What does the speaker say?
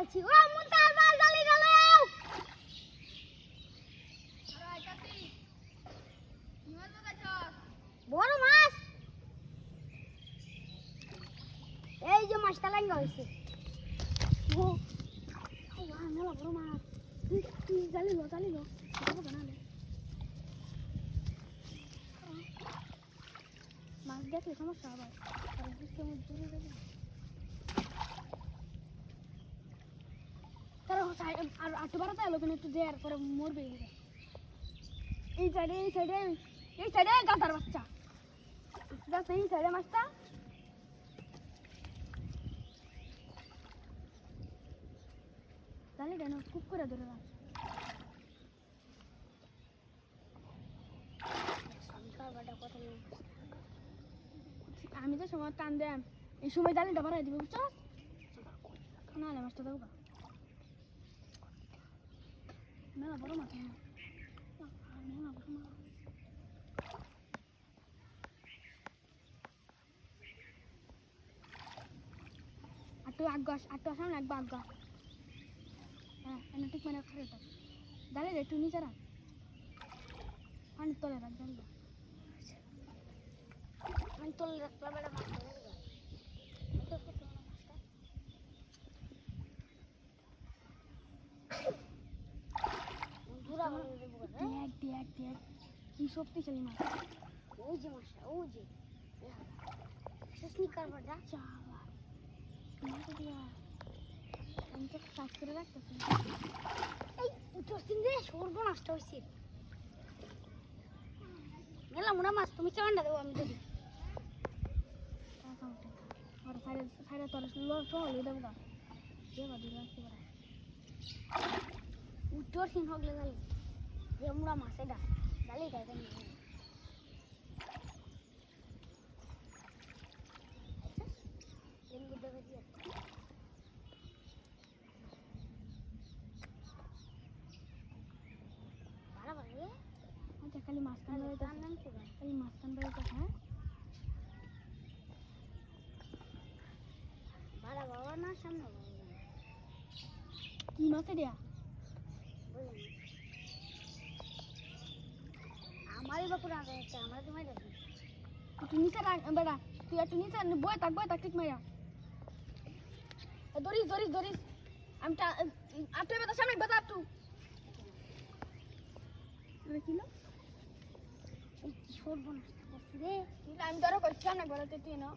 আছি ও মুন্তার মাছ জালি জ্বালাও আরে কাটি কি মাছ ধরেছস বড় মাছ এই যে মাছটা লাগা হইছে ও ওয়া মেলা বড় মাছ তুই জালি লো দেখো বানালে মাছ দেখলে সমস্যা হবে আর বুঝতে মত জোরে যাবে তারা আর আটবার তাই লোক একটু দেয়ার পরে মরবে এই সাইডে গাদার বাচ্চা যাচ্ছে এই সাইডে মাছটা তাহলে কেন খুব করে ধরে রাখ আমি তো সময় টান দেন এই সময় জালিটা বাড়াই দিবে বুঝছো নাহলে মাছটা দেবো মেলা বড় মাছ মেলা বড় মাছ আটটু সামনে একবার আজ্ঞা হ্যাঁ এনে ঠিক মানে খারে থাক জালি রে একটু নিচে রাখ পানির তলে রাখ জালি আমি তলে রাখলাম এটা মাছ দেখ কি শক্তিশালী মাছ ওই যে মাছটা ওই যে স্নিকার বড়া চালা আমি তো কাজ করে রাখতেছি এই উঠছিস রে সর্বনাশটা হইছে মেলা মুড়া মাছ তুমি চান্ডা দেবো আমি যদি আর ফাইরে তোর সহলে দেবো গা দেবা দিবা কি করে উঠছিস হগলে গেল যে মুড়া মাছ এটা গালি গাই দেন খালি মাঝখান খালি মাঝখান বেরোতে হ্যাঁ ভাড়া বাবা না সামনে কি মাছে দেয়া আমারই বাপুর আগে একটা আমরা তোমায় দেখি তুই নিচে রাখ বেড়া তুই একটু নিচে বই থাক ঠিক মাইয়া ধরিস আমি আটু বেতা সামনে বেতা আটু কিলো সর্বনাশ রে আমি ধরো করছি সামনে বেড়াতে তুই না